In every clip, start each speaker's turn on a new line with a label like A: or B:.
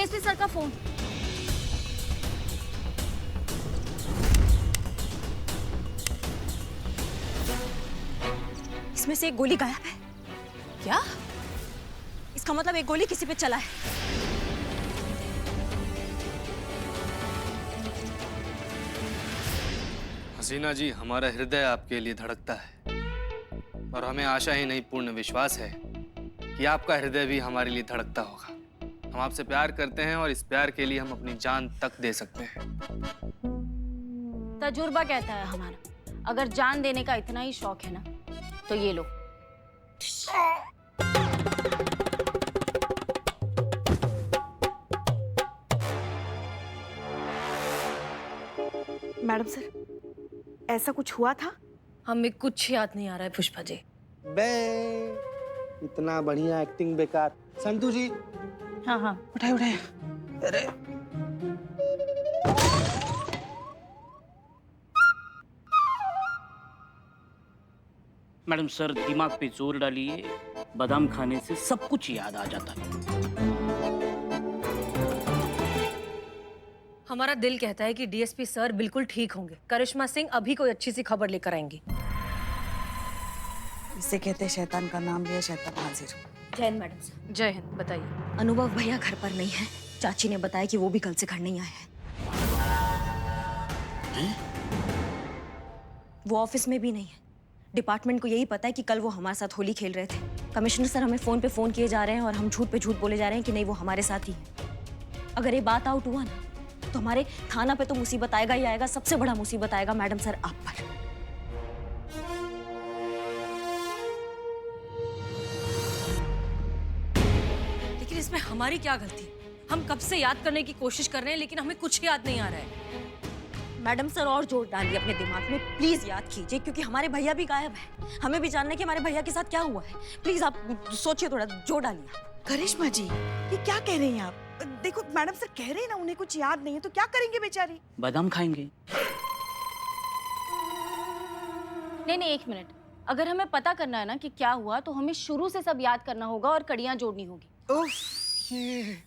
A: DSP sir का phone.
B: इसमें से एक गोली गायब है।
A: क्या?
B: इसका मतलब एक गोली किसी पे चला है।
C: हसीना जी, हमारा हृदय आपके लिए धड़कता है और हमें आशा ही नहीं पूर्ण विश्वास है कि आपका हृदय भी हमारे लिए धड़कता होगा। हम आपसे प्यार करते हैं और इस प्यार के लिए हम अपनी जान तक दे सकते हैं।
A: तजुर्बा कहता है हमारा, अगर जान देने का इतना ही शौक है ना तो ये लो।
D: मैडम सर, ऐसा कुछ हुआ था?
A: हमें कुछ याद नहीं आ रहा है पुष्पा जी।
E: बे इतना बढ़िया एक्टिंग बेकार। संतू जी
A: हाँ हाँ,
E: उठाए उठाए। अरे
F: मैडम सर, दिमाग पे जोर डालिए, बादाम खाने से सब कुछ याद आ जाता है।
A: हमारा दिल कहता है कि डीएसपी सर बिल्कुल ठीक होंगे। करिश्मा सिंह अभी कोई अच्छी सी खबर लेकर आएंगी।
D: इसे कहते हैं शैतान का नाम लिया शैतान हाजिर।
B: जय हिंद मैडम सर।
A: जय हिंद। बताइए।
B: अनुभव भैया घर पर नहीं है। चाची ने बताया कि वो भी कल से घर नहीं आए हैं। वो ऑफिस में भी नहीं है। डिपार्टमेंट को यही पता है कि कल वो हमारे साथ होली खेल रहे थे। कमिश्नर सर हमें फोन पे फोन किए जा रहे हैं और हम झूठ पे झूठ बोले जा रहे हैं कि नहीं वो हमारे साथ ही है। अगर ये बात आउट हुआ ना तो हमारे थाना पे तो मुसीबत आएगा ही आएगा। सबसे बड़ा मुसीबत आएगा मैडम सर आप पर।
A: लेकिन इसमें हमारी क्या गलती? हम कब से याद करने की कोशिश कर रहे हैं लेकिन हमें कुछ याद नहीं आ रहा है।
B: मैडम सर और जोर डालिए अपने दिमाग में, प्लीज याद कीजिए, क्योंकि हमारे भैया भी गायब है। हमें भी जानना है कि हमारे भैया के साथ क्या हुआ है। प्लीज आप सोचिए, थोड़ा जोर डालिए।
D: करिश्मा जी, ये क्या कह रही हैं आप? देखो मैडम सर कह रहे हैं ना उन्हें कुछ याद नहीं है, तो क्या करेंगे बेचारी?
F: बादाम खाएंगे।
A: नहीं, एक मिनट। अगर हमें पता करना है ना कि क्या हुआ तो हमें शुरू से सब याद करना होगा और कड़ियां जोड़नी होगी।
E: उफ, ये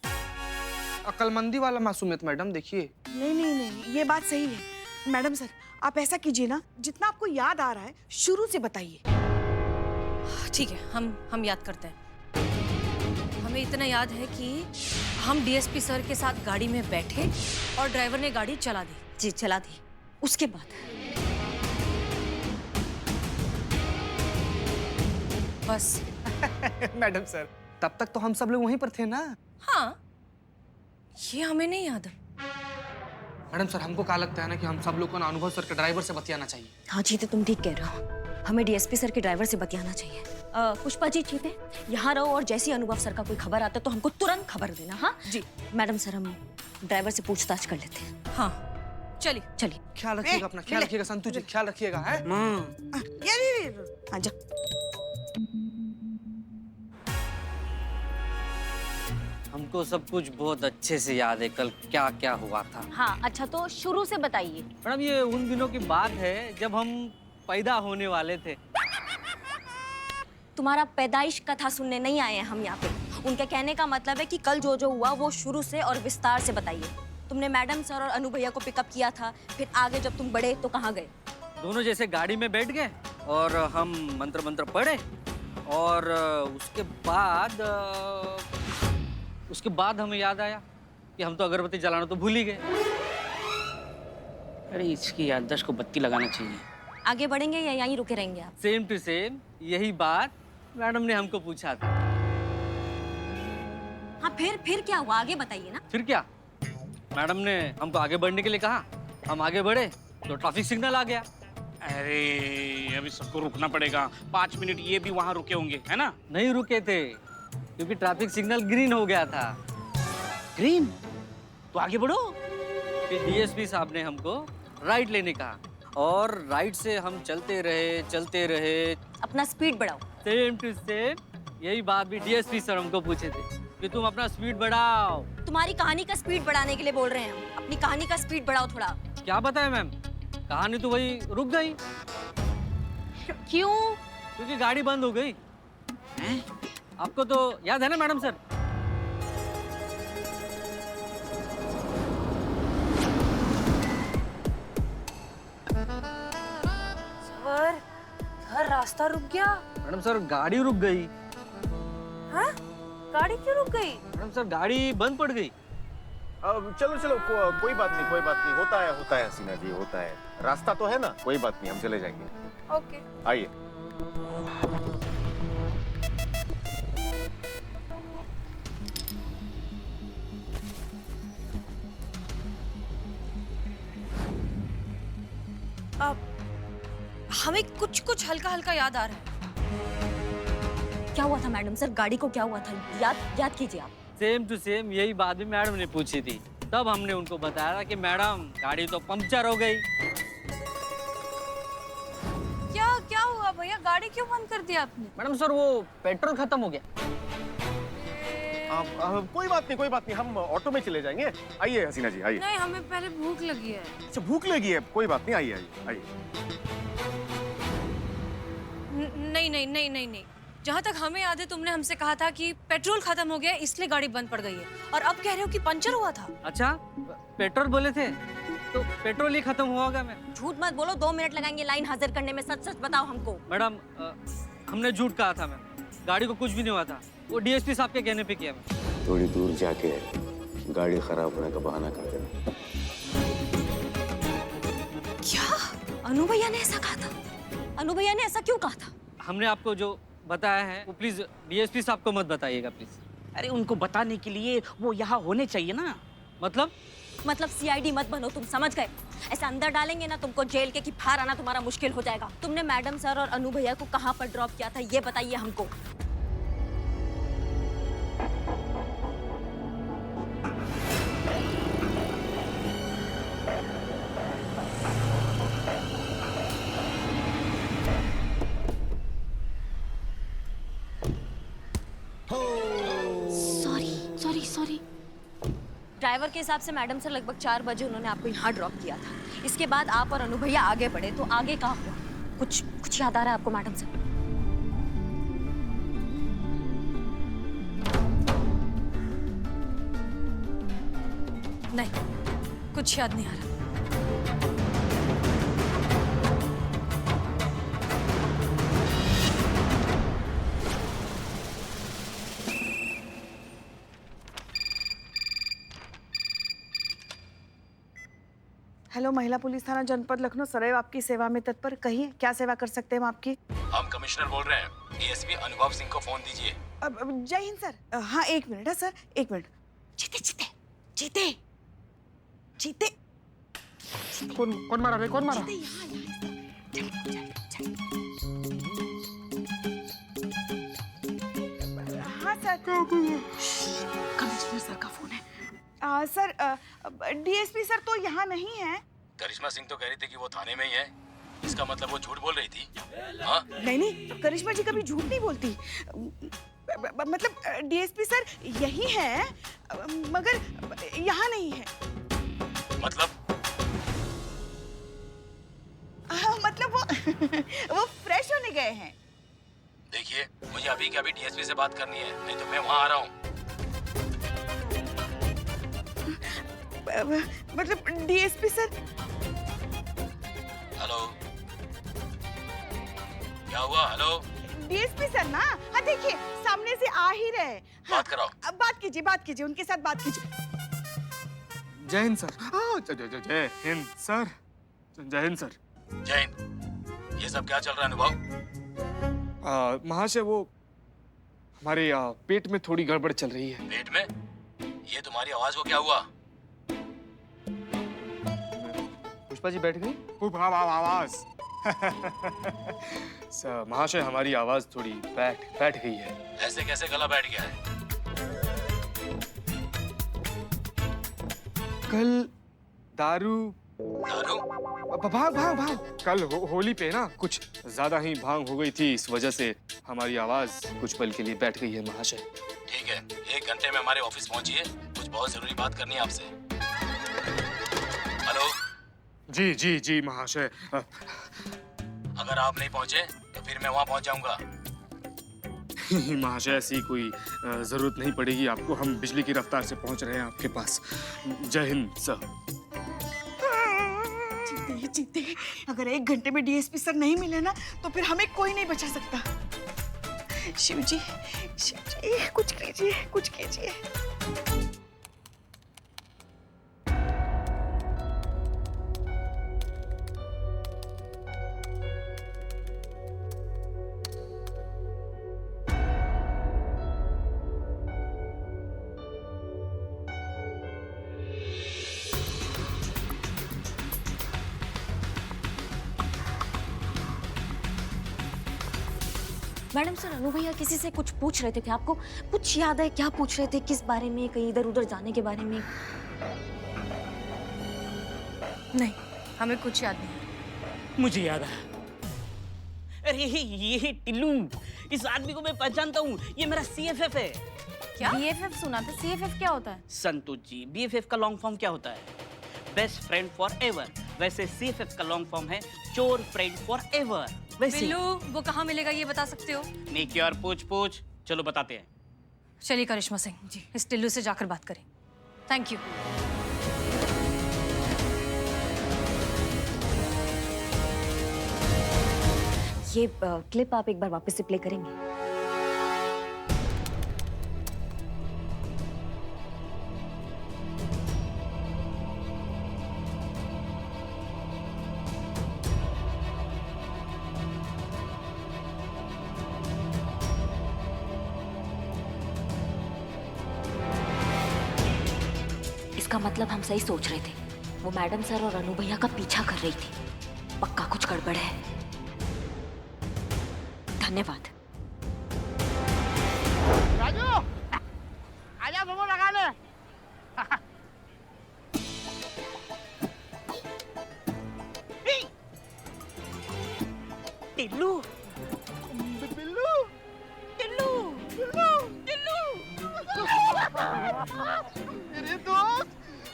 E: अक्लमंदी वाला मासूमियत मैडम। देखिए
D: नहीं, ये बात सही है। मैडम सर आप ऐसा कीजिए ना, जितना आपको याद आ रहा है शुरू से बताइए।
A: ठीक है, हम याद करते हैं। हमें इतना याद है कि हम डीएसपी सर के साथ गाड़ी में बैठे और ड्राइवर ने गाड़ी चला दी।
B: जी चला दी। उसके बाद
A: बस।
E: मैडम सर तब तक तो हम सब लोग वहीं पर थे ना।
A: हाँ, ये हमें नहीं याद।
E: मैडम सर हमको क्या लगता है ना कि हम सब लोग को ना अनुभव सर के ड्राइवर से बतियाना चाहिए।
B: हाँ चीते, तुम ठीक कह रहे हो। हमें डीएसपी सर के ड्राइवर से बतियाना चाहिए। पुष्पा जी चीते यहाँ रहो और जैसे ही अनुभव सर का कोई खबर आता है तो हमको तुरंत खबर देना। हाँ
A: जी
B: मैडम सर, हम ड्राइवर से पूछताछ कर लेते हैं।
A: हाँ, चलिए।
B: चलिए।
E: ख्याल रखिएगा अपना, ख्याल रखिएगा संतू जी, ख्याल रखिएगा। है
D: ये आजा।
G: हमको सब कुछ बहुत अच्छे से याद है, कल क्या क्या हुआ था।
A: हाँ अच्छा, तो शुरू से बताइए।
G: मैडम ये उन दिनों की बात है जब हम पैदा होने वाले थे।
B: तुम्हारा पैदाइश कथा सुनने नहीं आए हैं हम यहाँ पे। उनके कहने का मतलब है कि कल जो जो हुआ वो शुरू से और विस्तार से बताइए। तुमने मैडम सर और अनु भैया को पिकअप किया था, फिर आगे जब तुम बढ़े तो कहाँ गए?
G: दोनों जैसे गाड़ी में बैठ गए और हम मंत्र पढ़े और उसके बाद हमें याद आया कि हम तो अगरबत्ती जलाना तो भूल ही गए।
F: अरे इसकी याददाश्त को बत्ती लगाना चाहिए।
B: आगे बढ़ेंगे या यहीं रुके रहेंगे आप?
G: सेम टू सेम यही बात मैडम ने हमको पूछा था।
B: हाँ फिर क्या हुआ? आगे बताइए ना।
G: फिर क्या, मैडम ने हमको आगे बढ़ने के लिए कहा, हम आगे बढ़े तो ट्रैफिक सिग्नल आ गया।
F: अरे अभी सबको रुकना पड़ेगा, 5 मिनट ये भी वहाँ रुके होंगे, है ना?
G: नहीं रुके थे क्योंकि ट्रैफिक सिग्नल ग्रीन हो गया था।
F: ग्रीन? तो आगे बढ़ो।
G: फिर डीएसपी साहब ने हमको राइट लेने कहा और राइट से हम चलते रहे।
B: अपना स्पीड बढ़ाओ।
G: सेम टू सेम यही बात भी डीएसपी सर हमको पूछे थे कि तुम अपना स्पीड बढ़ाओ।
B: तुम्हारी कहानी का स्पीड बढ़ाने के लिए बोल रहे हैं हम। अपनी कहानी का स्पीड बढ़ाओ थोड़ा।
G: क्या बताएं मैम, कहानी तो वही रुक गई।
A: क्यों?
G: क्योंकि गाड़ी बंद हो गई। आपको तो याद है ना मैडम सर?
A: रास्ता रुक गया।
G: मैडम सर गाड़ी रुक गई।
A: हाँ? गाड़ी क्यों रुक गई?
G: मैडम सर गाड़ी बंद पड़ गई।
H: चलो चलो कोई बात नहीं, कोई बात नहीं, होता है हसीना जी, होता है। रास्ता तो है ना, कोई बात नहीं, हम चले जाएंगे।
A: ओके।
H: आइए।
A: अब हमें कुछ कुछ हल्का हल्का याद आ रहा है।
B: क्या हुआ था मैडम सर? गाड़ी को क्या हुआ था? याद कीजिए आप।
G: सेम टू सेम यही बात भी मैडम ने पूछी थी। तब हमने उनको बताया कि मैडम गाड़ी तो पंक्चर हो गई।
A: क्या हुआ भैया? गाड़ी क्यों बंद कर दिया आपने?
G: मैडम सर वो पेट्रोल खत्म हो गया।
H: कोई बात नहीं, हम ऑटो में चले जाएंगे। आइए हसीना जी, आइए।
A: नहीं, हमें पहले भूख लगी है।
H: अच्छा, भूख लगी है, कोई बात नहीं, आइए आइए आइए।
A: नहीं। जहाँ तक हमें याद है तुमने हमसे कहा था कि पेट्रोल खत्म हो गया इसलिए गाड़ी बंद पड़ गई है, और अब कह रहे हो कि पंचर हुआ था।
G: अच्छा, पेट्रोल बोले थे तो पेट्रोल ही खत्म हुआ होगा। मैं
B: झूठ मत बोलो, 2 मिनट लगाएंगे लाइन हाजिर करने में। सच सच बताओ हमको।
G: मैडम हमने झूठ कहा था मैम, गाड़ी को कुछ भी नहीं हुआ था। वो डीएसपी साहब के कहने पे किया मैम।
H: थोड़ी दूर जाके गाड़ी खराब होने का बहाना कर देना।
B: क्या अनु भैया ने ऐसा कहा था? अनु भैया ने ऐसा क्यों कहा था?
G: हमने आपको जो बताया है वो प्लीज डीएसपी साहब को मत बताइएगा प्लीज।
F: अरे उनको बताने के लिए वो यहाँ होने चाहिए ना।
B: मतलब सीआईडी मत बनो, तुम समझ गए? ऐसे अंदर डालेंगे ना तुमको जेल के कि बाहर आना तुम्हारा मुश्किल हो जाएगा। तुमने मैडम सर और अनु भैया को कहाँ पर ड्रॉप किया था ये बताइए हमको। सॉरी। ड्राइवर के हिसाब से मैडम सर लगभग 4 बजे उन्होंने आपको यहाँ ड्रॉप किया था। इसके बाद आप और अनु भैया आगे बढ़े, तो आगे कहाँ हुआ? कुछ याद आ रहा है आपको मैडम सर?
A: नहीं, कुछ याद नहीं आ रहा।
D: हेलो, महिला पुलिस थाना जनपद लखनऊ सदैव आपकी सेवा में तत्पर। कहिए, क्या सेवा कर सकते हैं हम आपकी?
I: हम कमिश्नर बोल रहे हैं, डीएसपी अनुभव सिंह को फोन दीजिए।
D: जय हिंद सर। हाँ, 1 मिनट है सर, 1 मिनट। जीते।
E: कौन मारा रे? कौन मारा?
D: हाँ सर, कमिश्नर सर का फोन है। सर, डीएसपी सर तो यहाँ नहीं है।
I: करिश्मा सिंह तो कह रही थी कि वो थाने में ही है। इसका मतलब वो झूठ बोल रही थी। हाँ?
D: नहीं, करिश्मा जी कभी झूठ नहीं बोलती। मतलब डीएसपी सर यही है, मगर यहाँ नहीं है।
I: मतलब
D: मतलब वो फ्रेश होने गए हैं।
I: देखिए, मुझे अभी के अभी डीएसपी से बात करनी है, नहीं तो मैं वहाँ आ रहा हूँ।
D: मतलब डीएसपी सर।
I: हेलो, क्या हुआ? हेलो,
D: डीएसपी सर ना, हाँ देखिए सामने से आ ही रहे।
I: बात कराओ।
D: अब बात कीजिए, उनके साथ बात कीजिए।
E: जय हिंद सर। जय हिंद सर। जय हिंद सर।
I: जय हिंद। ये सब क्या चल रहा है अनुभव?
E: महाशय, वो हमारे पेट में थोड़ी गड़बड़ चल रही है।
I: पेट में? ये तुम्हारी आवाज को क्या हुआ?
E: पुष्पा जी बैठ गई। आवाज सर, महाशय हमारी आवाज थोड़ी बैठ गई है।
I: ऐसे कैसे गला बैठ गया है?
E: कल दारू भांग कल होली पे ना कुछ ज्यादा ही भांग हो गई थी, इस वजह से हमारी आवाज कुछ पल के लिए बैठ गई है महाशय।
I: ठीक है, 1 घंटे में हमारे ऑफिस पहुंचिए, कुछ बहुत जरूरी बात करनी है आपसे। हेलो।
E: जी महाशय।
I: अगर आप नहीं पहुंचे तो फिर मैं वहां पहुंच जाऊंगा।
E: महाशय, ऐसी कोई जरूरत नहीं पड़ेगी आपको, हम बिजली की रफ्तार से पहुंच रहे हैं आपके पास। जय हिंद सर।
D: जीते जीते अगर 1 घंटे में डीएसपी सर नहीं मिले ना तो फिर हमें कोई नहीं बचा सकता। शिव जी कुछ कीजिए, कुछ कीजिए।
B: मैडम सर, अनु भैया किसी से कुछ पूछ रहे थे आपको कुछ याद है? क्या पूछ रहे थे? किस बारे में? कहीं इधर उधर जाने के बारे में?
A: नहीं, हमें कुछ याद नहीं।
F: मुझे याद आया। अरे ये टिल्लू, इस आदमी को मैं पहचानता हूँ। ये मेरा CFF है।
A: क्या? BFF सुना था। CFF क्या होता है?
F: संतोष जी, BFF का लॉन्ग फॉर्म क्या होता है? Best friend for ever. वैसे CFF का लॉन्ग फॉर्म है चोर फ्रेंड फॉर एवर। वैसे
A: बिल्लू, वो कहाँ मिलेगा ये बता सकते हो?
F: नेकी और पूछ चलो बताते हैं।
A: चलिए करिश्मा सिंह जी, इस टिल्लू से जाकर बात करें। Thank you.
B: ये क्लिप आप एक बार वापस से प्ले करेंगे? इसका मतलब हम सही सोच रहे थे। वो मैडम सर और अनु भैया का पीछा कर रही थी। पक्का कुछ गड़बड़ है। धन्यवाद।
H: राजू, आजा सुमो लगाने।
F: टिल्लू,
H: बिल्लू,
F: टिल्लू,
H: टिल्लू। मेरे दोस्त,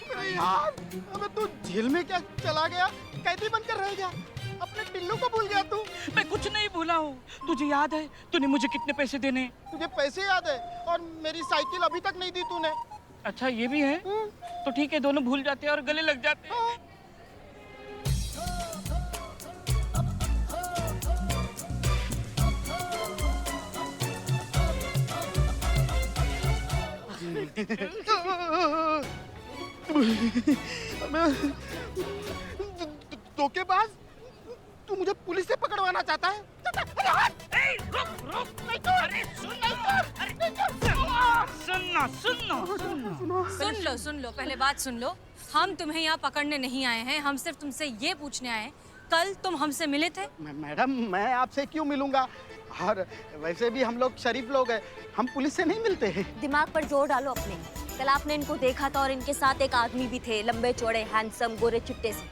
H: मेरे यार, अबे तू जेल में क्या चला गया? कैदी बनकर रह गया? अपने टिल्लू को भूल गया तू?
F: मैं कुछ नहीं भूला हूँ। तुझे याद है तूने मुझे कितने पैसे देने?
H: तुझे पैसे याद है और मेरी साइकिल अभी तक नहीं दी तूने।
F: अच्छा ये भी है? तो ठीक है, दोनों भूल जाते हैं और गले लग जाते हैं।
H: धोखेबाज, तू मुझे पुलिस से पकड़वाना चाहता है?
A: सुन लो, पहले बात सुन लो। हम तुम्हें यहाँ पकड़ने नहीं आए हैं, हम सिर्फ तुमसे ये पूछने आए हैं, कल तुम हमसे मिले थे?
H: मैडम, मैं आपसे क्यों मिलूंगा? और वैसे भी हम लोग शरीफ लोग हैं, हम पुलिस से नहीं मिलते हैं।
B: दिमाग पर जोर डालो अपने। कल आपने इनको देखा था और इनके साथ एक आदमी भी थे, लंबे चौड़े, हैंडसम, गोरे चिट्टे से।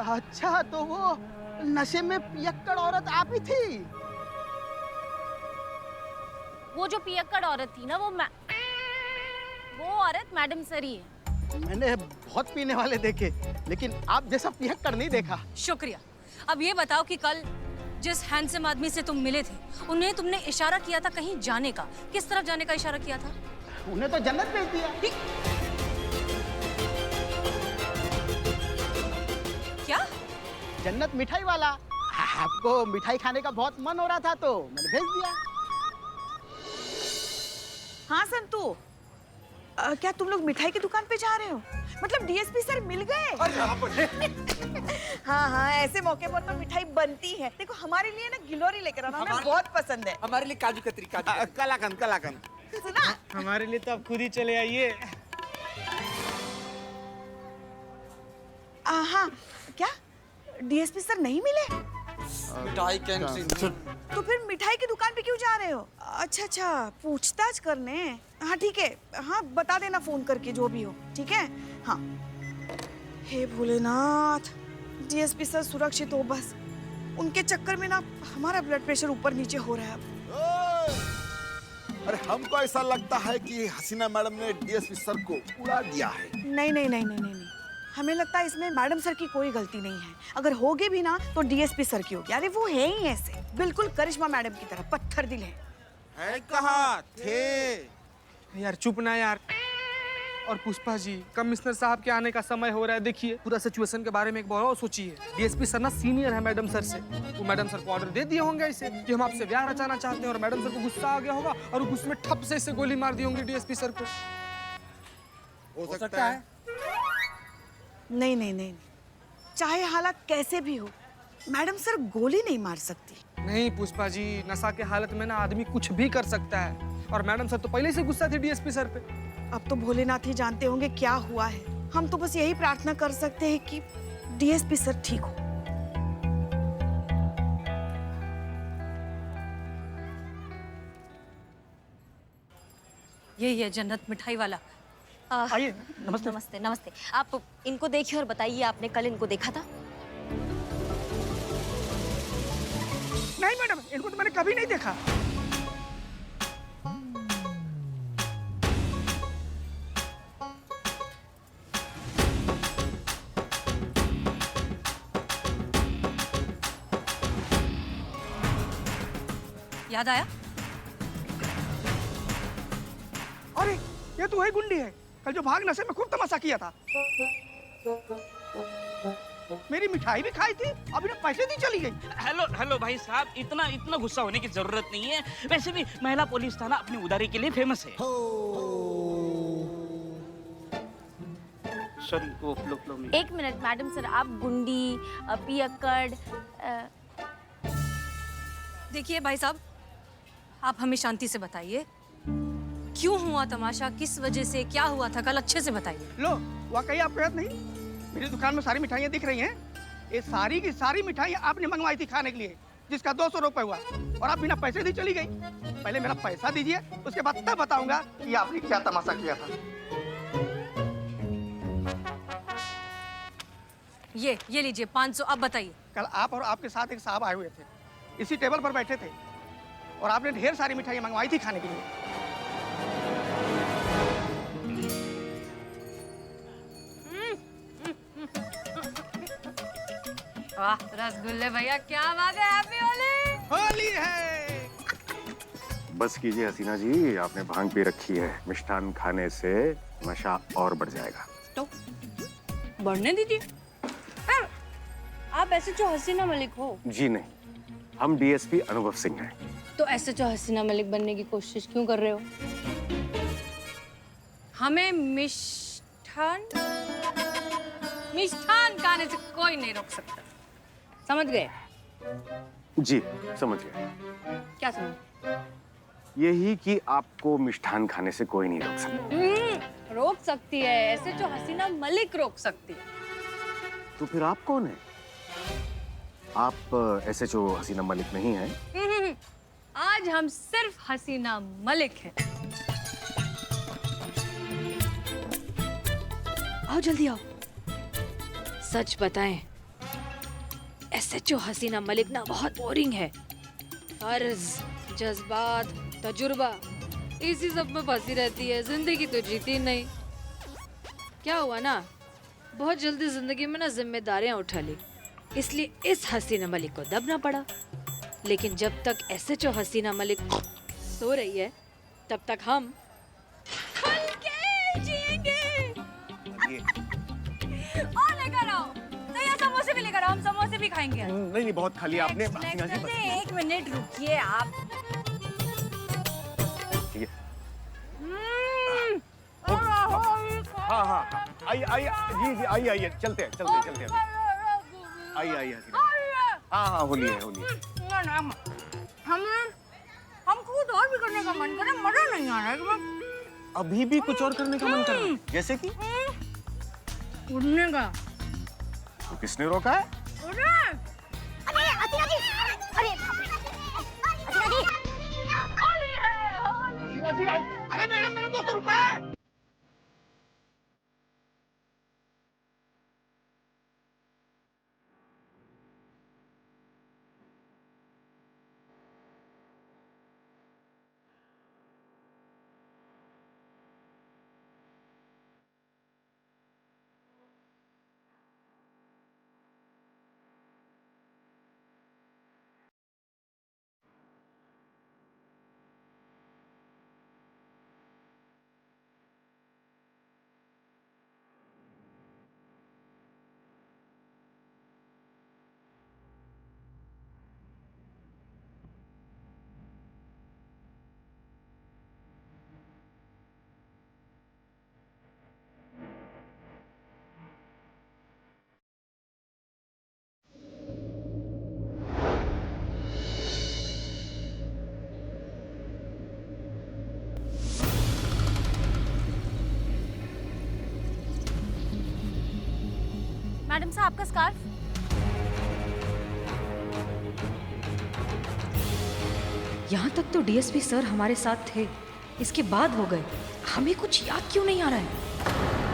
H: अच्छा, तो वो नशे में पियक्कड़ औरत आप ही थी?
B: वो जो पियक्कड़ औरत थी ना, वो औरत मैडम सर ही है।
H: मैंने बहुत पीने वाले देखे, लेकिन आप जैसा पियक्कड़ नहीं देखा।
A: शुक्रिया। अब ये बताओ कि कल जिस हैंडसम आदमी से तुम मिले थे, उन्हें तुमने इशारा किया था कहीं जाने का। किस तरफ जाने का इशारा किया था?
H: उन्हें तो जन्नत भेज दिया।
A: क्या?
H: जन्नत मिठाई वाला। आपको मिठाई खाने का बहुत मन हो रहा था तो मैंने भेज दिया।
D: हाँ संतू, क्या तुम लोग मिठाई की दुकान पे जा रहे हो? मतलब डीएसपी सर मिल गए? हाँ, ऐसे मौके पर तो मिठाई बनती है। देखो, हमारे लिए ना गिलोरी लेकर आना, हमें बहुत पसंद है।
J: हमारे लिए काजू कतरी,
H: कलाकंद।
D: सुना?
J: हमारे लिए तो आप खुद ही चले आइए।
D: हाँ, क्या डीएसपी सर नहीं मिले?
J: मिठाई कैंटीन।
D: तो फिर मिठाई की दुकान पे क्यों जा रहे हो? अच्छा, पूछताछ करने। हाँ ठीक है, हाँ बता देना फोन करके जो भी हो, ठीक है? हाँ। हे भोलेनाथ, डीएसपी सर सुरक्षित हो बस। उनके चक्कर में ना हमारा ब्लड प्रेशर ऊपर नीचे हो रहा है अब।
K: अरे हमको ऐसा लगता है कि हसीना मैडम ने डीएसपी सर को उड़ा दिया है।
D: नहीं, हमें लगता है इसमें मैडम सर की कोई गलती नहीं है। अगर होगी भी ना तो डीएसपी सर की होगी। अरे वो है ही ऐसे, बिल्कुल करिश्मा मैडम की तरह पत्थर दिल है।
H: है कहाँ थे?
E: यार चुप ना यार। और पुष्पा जी, कमिश्नर साहब के आने का समय हो रहा है। देखिए पूरा सिचुएशन के बारे में एक बार और सोचिए। डीएसपी सर ना सीनियर है मैडम सर से। वो मैडम सर को ऑर्डर दे दिए होंगे इसे कि हम आपसे ब्याह रचाना चाहते हैं, और मैडम सर को गुस्सा आ गया होगा और वो गुस्से में ठप से इसे गोली मार दी होंगी डीएसपी सर को।
H: हो सकता है।
D: नहीं नहीं नहीं, चाहे हालात कैसे भी हो, मैडम सर गोली नहीं मार सकती।
E: नहीं पुष्पा जी, नशा के हालत में ना आदमी कुछ भी कर सकता है, और मैडम सर तो पहले से गुस्सा थे डीएसपी सर पे।
D: अब तो भोलेनाथ ही जानते होंगे क्या हुआ है। हम तो बस यही प्रार्थना कर सकते हैं कि डीएसपी सर ठीक हो।
A: यही है जन्नत मिठाई वाला।
F: आइए, नमस्ते।
B: नमस्ते नमस्ते। आप इनको देखिए और बताइए, आपने कल इनको देखा था?
J: नहीं मैडम, इनको तो मैंने कभी नहीं देखा।
A: याद आया?
J: अरे ये तो वही गुंडी है, कल जो भाग नशे में खूब तमाशा किया था। मेरी मिठाई भी खाई थी, अभी पैसे दी चली गई।
F: हेलो हेलो भाई साहब, इतना इतना गुस्सा होने की जरूरत नहीं है। वैसे भी महिला पुलिस थाना अपनी उदारी के लिए फेमस है। सॉरी, वो फ्लो में।
B: एक मिनट मैडम सर, आप गुंडी पियक्कड़
A: देखिए भाई साहब, आप हमें शांति से बताइए, क्यों हुआ तमाशा, किस वजह से, क्या हुआ था कल, अच्छे से बताइए।
J: लो, वाकई आपको याद नहीं? मेरी दुकान में सारी मिठाइयाँ दिख रही हैं। ये सारी की सारी मिठाइयाँ आपने मंगवाई थी खाने के लिए, जिसका 200 रुपए हुआ, और आप बिना पैसे दी चली गई। पहले मेरा पैसा दीजिए, उसके बाद तब बताऊंगा कि आपने क्या तमाशा किया था।
A: ये लीजिए 500। अब बताइए।
J: कल आप और आपके साथ एक साहब आए हुए थे, इसी टेबल पर बैठे थे, और आपने ढेर सारी मिठाइयाँ मंगवाई थी खाने के लिए।
A: वाह रसगुल्ले भैया, क्या बात है, हैप्पी होली।
J: होली है।
L: बस कीजिए हसीना जी, आपने भांग पी रखी है। मिष्ठान खाने से नशा और बढ़ जाएगा।
A: तो बढ़ने दीजिए।
B: आप ऐसे जो हसीना मलिक हो?
L: जी नहीं, हम डीएसपी अनुभव सिंह हैं।
B: तो ऐसे जो हसीना मलिक बनने की कोशिश क्यों कर रहे हो?
A: हमें मिष्ठान खाने से कोई नहीं रोक सकता, समझ गए?
L: जी समझ गए।
A: क्या समझ?
L: यही कि आपको मिष्ठान खाने से कोई नहीं रोक सकता।
A: रोक सकती है, ऐसे जो हसीना मलिक रोक सकती है।
L: तो फिर आप कौन है? आप ऐसे जो हसीना मलिक नहीं हैं।
A: आज हम सिर्फ हसीना मलिक हैं।
M: आओ जल्दी आओ। सच बताएं, एसएचओ हसीना मलिक ना बहुत बोरिंग है। फर्ज, जज्बात, तजुर्बा, इसी सब में फंसी रहती है, जिंदगी तो जीती नहीं। क्या हुआ ना, बहुत जल्दी जिंदगी में ना जिम्मेदारियां उठा ली, इसलिए इस हसीना मलिक को दबना पड़ा। लेकिन जब तक एसएचओ हसीना मलिक सो रही है, तब तक हम खुल के जिएंगे।
A: और लेकर आओ, तो ये समोसे भी लेकर आओ, हम समोसे भी खाएंगे।
L: नहीं बहुत खाली आपने।
A: एक मिनट रुकिए आप।
L: हाँ हाँ आइए आइए जी आइए आइए, चलते हैं आइए आइए हसीना। हाँ हाँ होली है होली है।
A: हमको कुछ और भी करने का मन कर रहा है, मजा नहीं आ रहा है।
L: अभी भी कुछ और करने का मन कर रहा है, जैसे कि
A: उड़ने का।
L: तो किसने रोका है?
J: अरे मैडम, मेरे 200 रुपए।
B: मैडम साहब आपका स्कार्फ। यहाँ तक तो डीएसपी सर हमारे साथ थे, इसके बाद हो गए, हमें कुछ याद क्यों नहीं आ रहा है?